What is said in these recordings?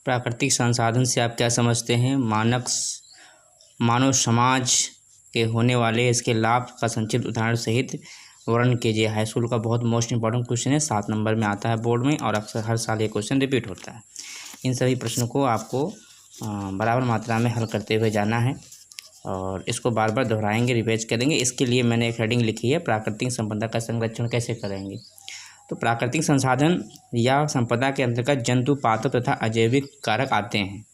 प्राकृतिक संसाधन से आप क्या समझते हैं? मानव समाज के होने वाले इसके लाभ का संक्षिप्त उदाहरण सहित वर्णन कीजिए। हाई स्कूल का बहुत मोस्ट इंपॉर्टेंट क्वेश्चन है, 7 नंबर में आता है बोर्ड में, और अक्सर हर साल ये क्वेश्चन रिपीट होता है। इन सभी प्रश्नों को आपको बराबर मात्रा में हल करते हुए जाना है और इसको बार बार दोहराएंगे, रिवाइज करेंगे। इसके लिए मैंने एक हेडिंग लिखी है, प्राकृतिक संपदा का संरक्षण कैसे करेंगे। तो प्राकृतिक संसाधन या संपदा के अंतर्गत जंतु, पादप तथा अजैविक कारक आते हैं।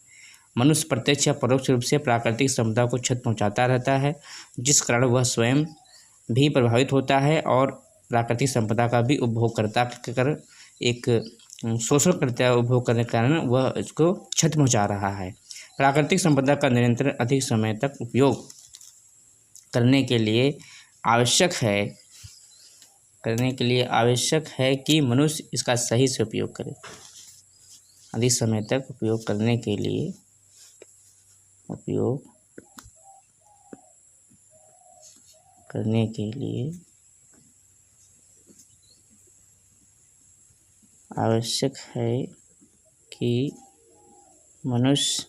मनुष्य प्रत्यक्ष या परोक्ष रूप से प्राकृतिक संपदा को क्षति पहुंचाता रहता है, जिस कारण वह स्वयं भी प्रभावित होता है और प्राकृतिक संपदा का भी उपभोग करता कर एक शोषण करता है। उपभोग करने के कारण वह इसको क्षति पहुंचा रहा है। प्राकृतिक संपदा का निरंतर अधिक समय तक उपयोग करने के लिए आवश्यक है कि मनुष्य इसका सही से उपयोग करे। अधिक समय तक उपयोग करने के लिए आवश्यक है कि मनुष्य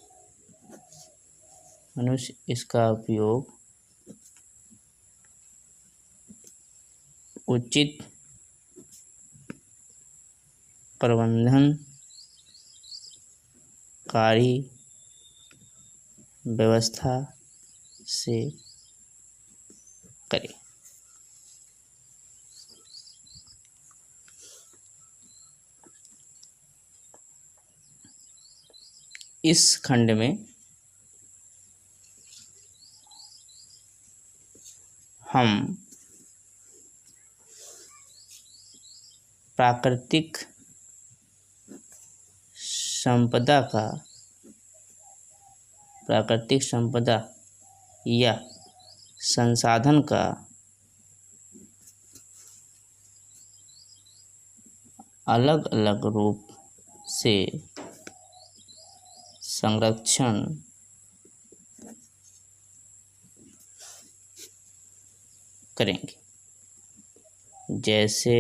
इसका उपयोग उचित प्रबंधनकारी व्यवस्था से करे। इस खंड में हम प्राकृतिक संपदा या संसाधन का अलग अलग रूप से संरक्षण करेंगे। जैसे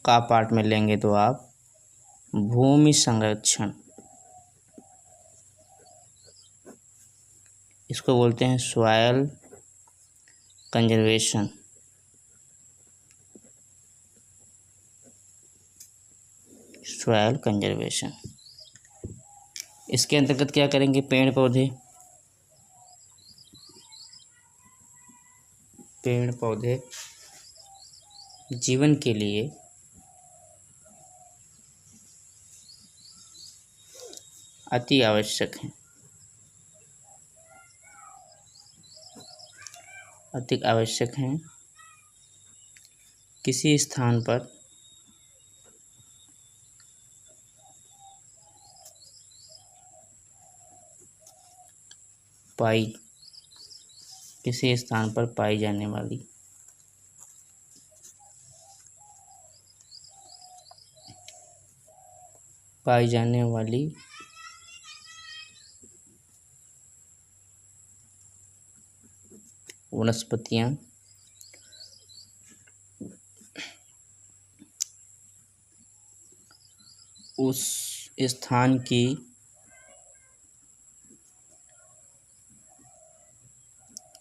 का पार्ट में लेंगे तो आप भूमि संरक्षण, इसको बोलते हैं सॉइल कंजर्वेशन। इसके अंतर्गत क्या करेंगे? पेड़ पौधे जीवन के लिए अति आवश्यक हैं। किसी स्थान पर पाई जाने वाली वनस्पतियां उस स्थान की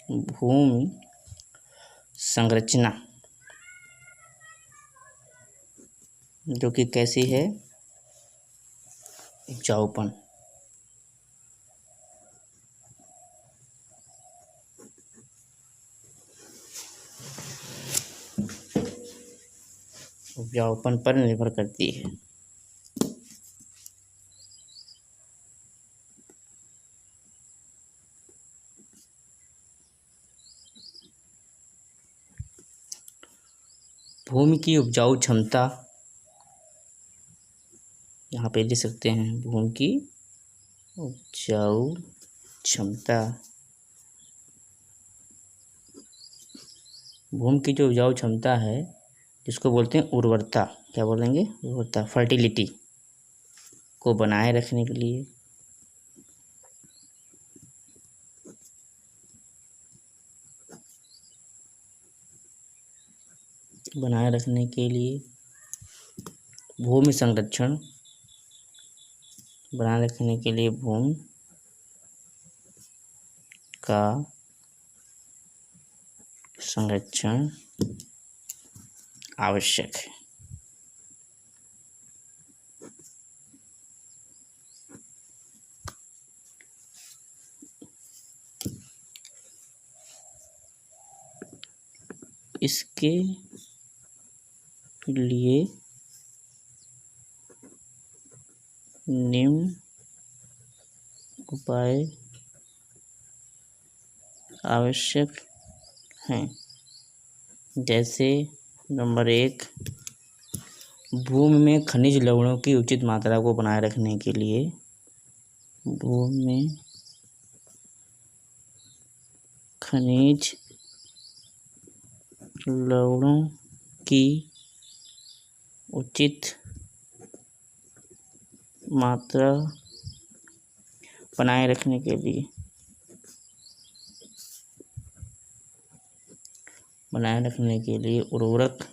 भूमि संरचना जो कि कैसी है? उपजाऊपन। उपजाऊपन पर निर्भर करती है। भूमि की उपजाऊ क्षमता, यहाँ पे लिख सकते हैं भूमि की उपजाऊ क्षमता। भूमि की जो उपजाऊ क्षमता है जिसको बोलते हैं उर्वरता, क्या बोलेंगे? उर्वरता, फर्टिलिटी को बनाए रखने के लिए बनाए रखने के लिए भूमि संरक्षण, बनाए रखने के लिए भूमि का संरक्षण आवश्यक है। इसके लिए निम्न उपाय आवश्यक हैं, जैसे नंबर 1, भूमि में खनिज लवणों की उचित मात्रा को बनाए रखने के लिए भूमि में खनिज लवणों की उचित मात्रा बनाए रखने के लिए उर्वरक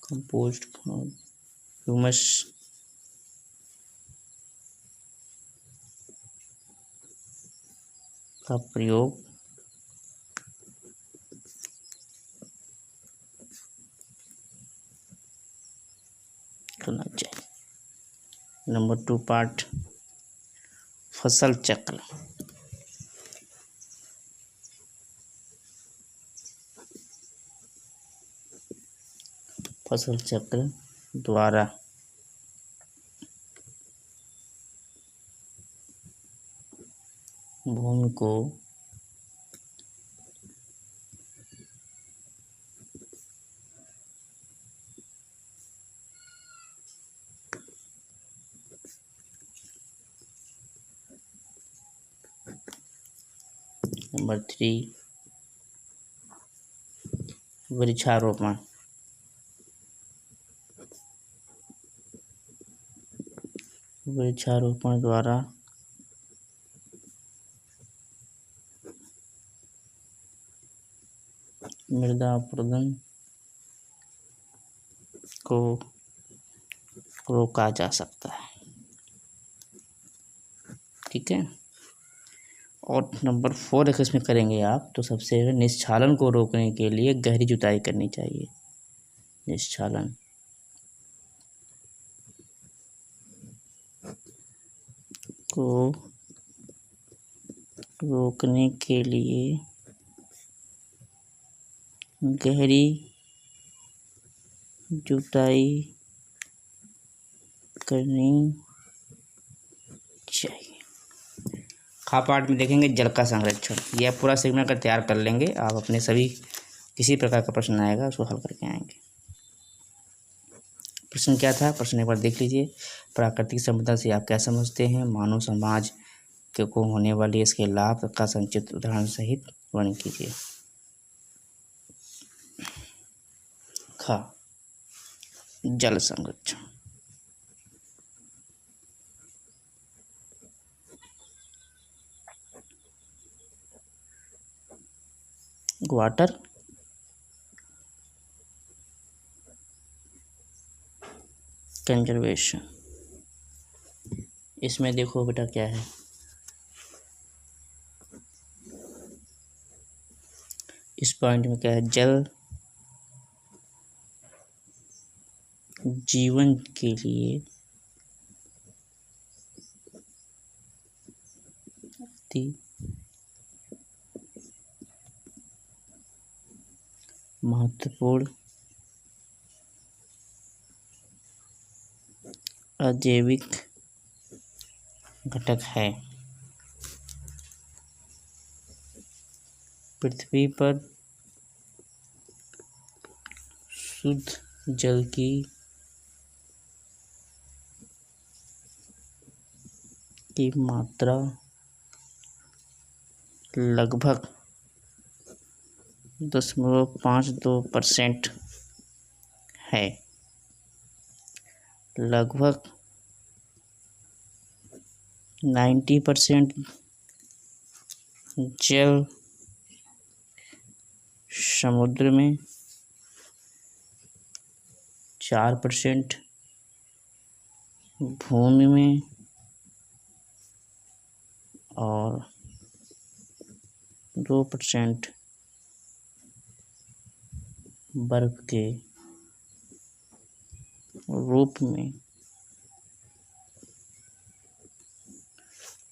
कंपोस्ट खाद, ह्यूमस का प्रयोग करना चाहिए। नंबर 2 पार्ट, फसल चक्र। फसल चक्र द्वारा भूमि को नंबर 3 वृक्षारोपण। वृक्षारोपण द्वारा मृदा अपरदन को रोका जा सकता है। ठीक है। और नंबर 4 अगर इसमें करेंगे आप तो सबसे पहले निस्क्षालन को रोकने के लिए गहरी जुताई करनी चाहिए। निस्क्षालन को रोकने के लिए गहरी जुताई करनी चाहिए। खा पाठ में देखेंगे जल का संरक्षण, यह पूरा सेगमेंट कर तैयार कर लेंगे आप अपने सभी। किसी प्रकार का प्रश्न आएगा उसको हल करके आएंगे। प्रश्न क्या था, प्रश्न एक बार देख लीजिए। प्राकृतिक संपदा से आप क्या समझते हैं? मानव समाज के को होने वाली इसके लाभ का संक्षिप्त उदाहरण सहित वर्णन कीजिए। खा जल संरक्षण, वाटर कंजर्वेशन। इसमें देखो बेटा क्या है, इस पॉइंट में क्या है, जल जीवन के लिए अति महत्वपूर्ण अजैविक घटक है। पृथ्वी पर शुद्ध जल की मात्रा लगभग 0.52% है। लगभग 90% जल समुद्र में, 4% भूमि में और 2% बर्फ के रूप में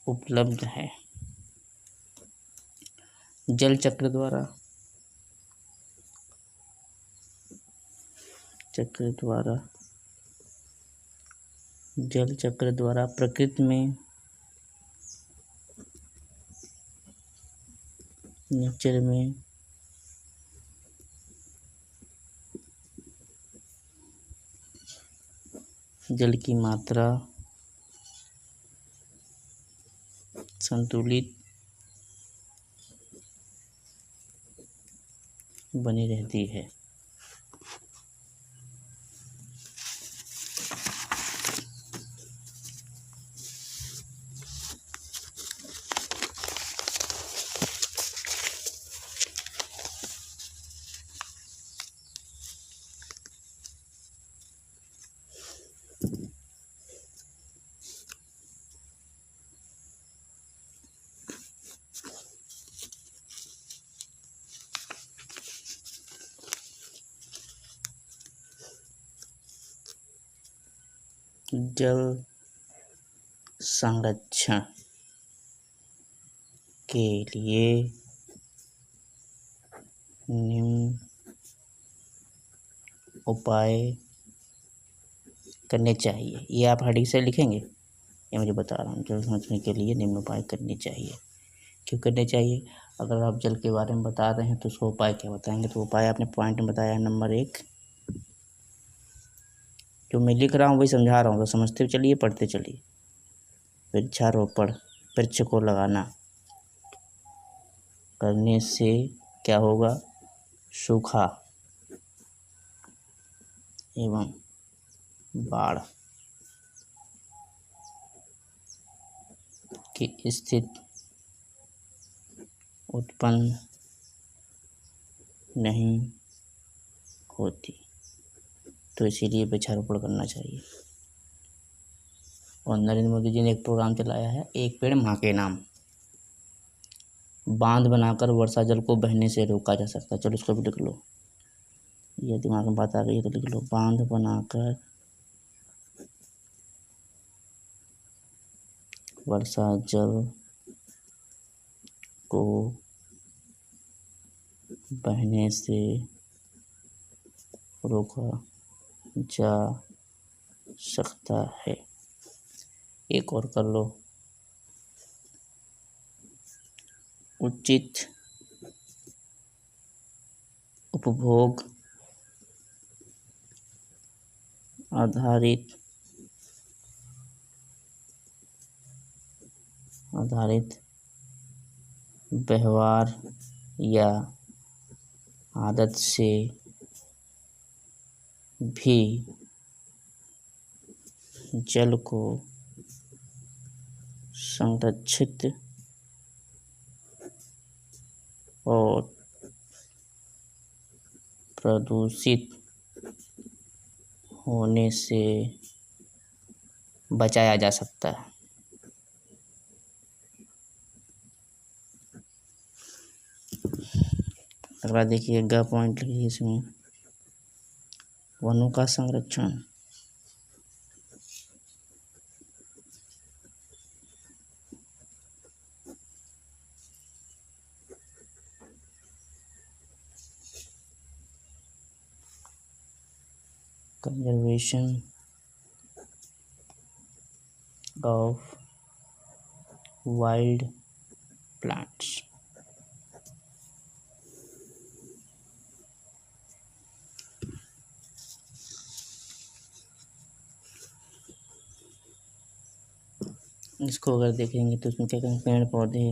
उपलब्ध है। जल चक्र द्वारा प्रकृति में नेचर में जल की मात्रा संतुलित बनी रहती है। जल संरक्षण के लिए निम्न उपाय करने चाहिए। ये आप हेडिंग से लिखेंगे, ये मुझे बता रहा हूँ। जल संरक्षण के लिए निम्न उपाय करने चाहिए। क्यों करने चाहिए? अगर आप जल के बारे में बता रहे हैं तो उसको उपाय क्या बताएंगे? तो उपाय आपने पॉइंट में बताया है नंबर 1। जो मैं लिख रहा हूँ वही समझा रहा हूँ, तो समझते चलिए, पढ़ते चलिए। वृक्षारोपण, वृक्ष को लगाना करने से क्या होगा? सूखा एवं बाढ़ की स्थिति उत्पन्न नहीं होती, तो इसीलिए वृक्षारोपण करना चाहिए। और नरेंद्र मोदी जी ने एक प्रोग्राम चलाया है, एक पेड़ माँ के नाम। बांध बनाकर वर्षा जल को बहने से रोका जा सकता है। चलो इसको भी लिख लो, ये दिमाग में बात आ गई है तो लिख लो। बांध बनाकर वर्षा जल को बहने से रोका जा सकता है। एक और कर लो, उचित उपभोग आधारित व्यवहार या आदत से भी जल को संरक्षित और प्रदूषित होने से बचाया जा सकता है। अगला देखिए, ग पॉइंट लिखिए इसमें, वनों का संरक्षण। Conservation of wild plants. इसको अगर देखेंगे तो उसमें क्या कहेंगे? पेड़ पौधे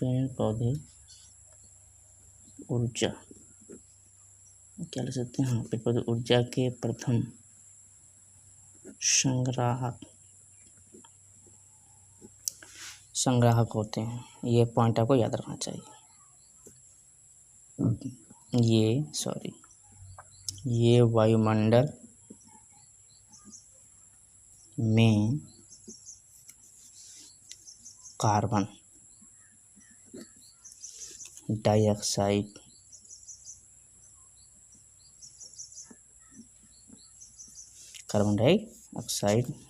पेड़ पौधे ऊर्जा क्या लिख सकते हैं? हाँ, पेड़ पौधे ऊर्जा के प्रथम संग्राहक होते हैं। ये पॉइंट आपको याद रखना चाहिए। ये वायुमंडल में कार्बन डाइऑक्साइड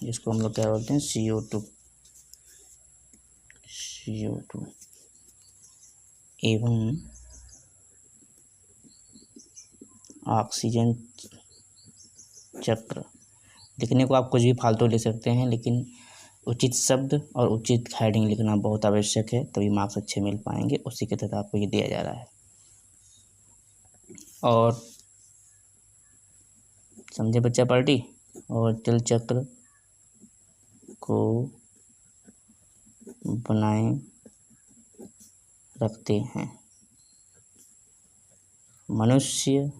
जिसको हम लोग क्या बोलते हैं? CO2 एवं ऑक्सीजन चक्र। लिखने को आप कुछ भी फालतू लिख सकते हैं, लेकिन उचित शब्द और उचित हेडिंग लिखना बहुत आवश्यक है, तभी मार्क्स अच्छे मिल पाएंगे। उसी के तहत आपको ये दिया जा रहा है। और समझे बच्चा पार्टी? और जल चक्र को बनाए रखते हैं। मनुष्य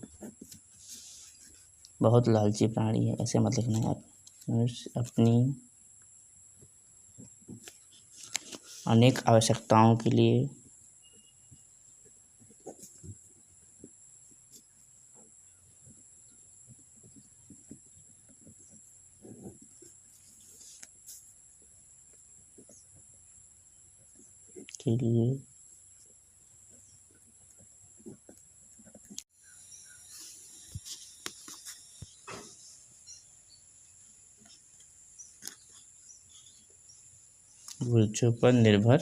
बहुत लालची प्राणी है, ऐसे मत लिखना यार। मनुष्य अपनी अनेक आवश्यकताओं के लिए ऊर्जा पर निर्भर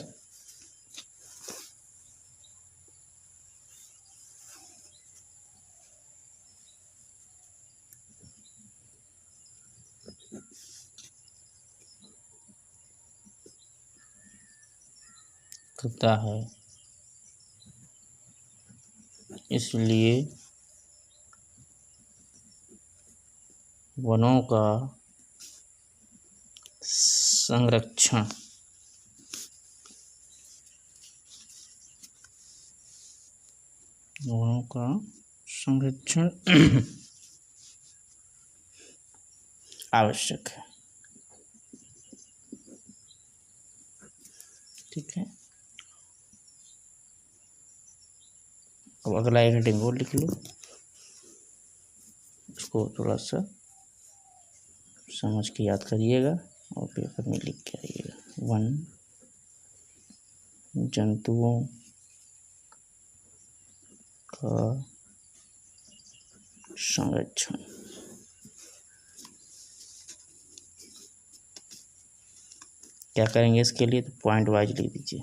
करता है। इसलिए वनों का संरक्षण आवश्यक है। ठीक है, अब अगला एक हेडिंग और लिख लो, इसको थोड़ा सा समझ के याद करिएगा और पेपर में लिख के आइएगा। वन जंतुओं का संरक्षण। क्या करेंगे इसके लिए? तो पॉइंट वाइज लिख दीजिए।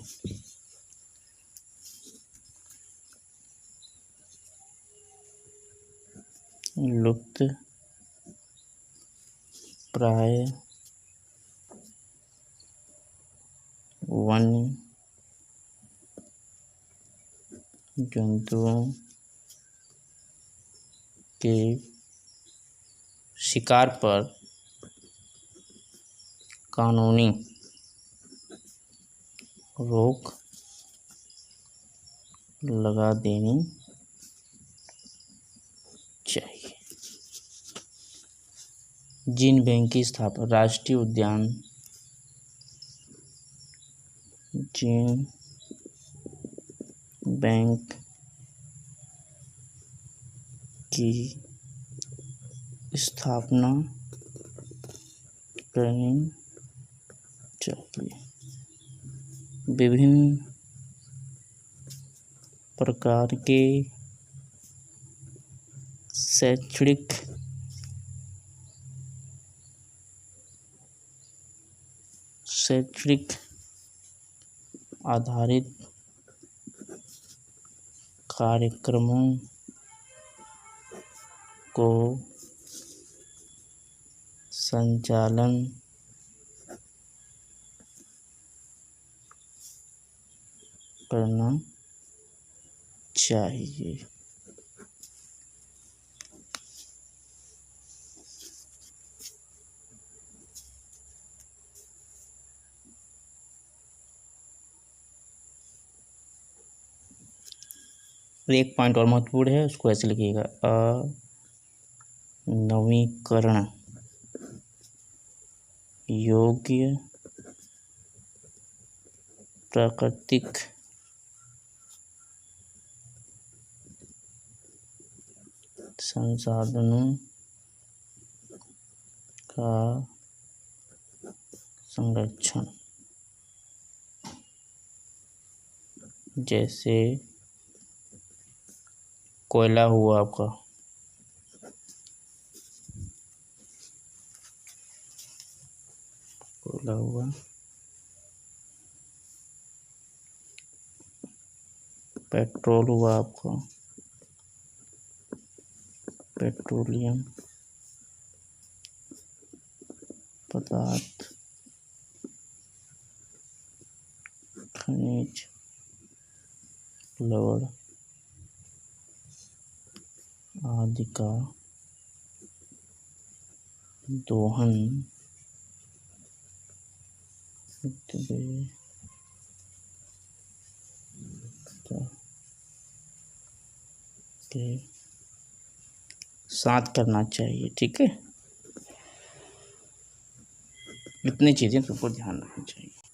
लुप्त प्राय वन्य जंतुओं के शिकार पर कानूनी रोक लगा देनी चाहिए। जीन बैंक की स्थापना। राष्ट्रीय उद्यान जीन बैंक की स्थापना करनी चाहिए। विभिन्न प्रकार के शैक्षणिक आधारित कार्यक्रमों को संचालन करना चाहिए। एक पॉइंट और महत्वपूर्ण है, उसको ऐसे लिखिएगा, अनवीकरण योग्य प्राकृतिक संसाधनों का संरक्षण, जैसे कोयला हुआ आपका, कोयला हुआ, पेट्रोल हुआ आपका, पेट्रोलियम पदार्थ, खनिज लवण आदि का दोहन के साथ करना चाहिए। ठीक है, इतनी चीज़ें सबको ध्यान रखनी चाहिए।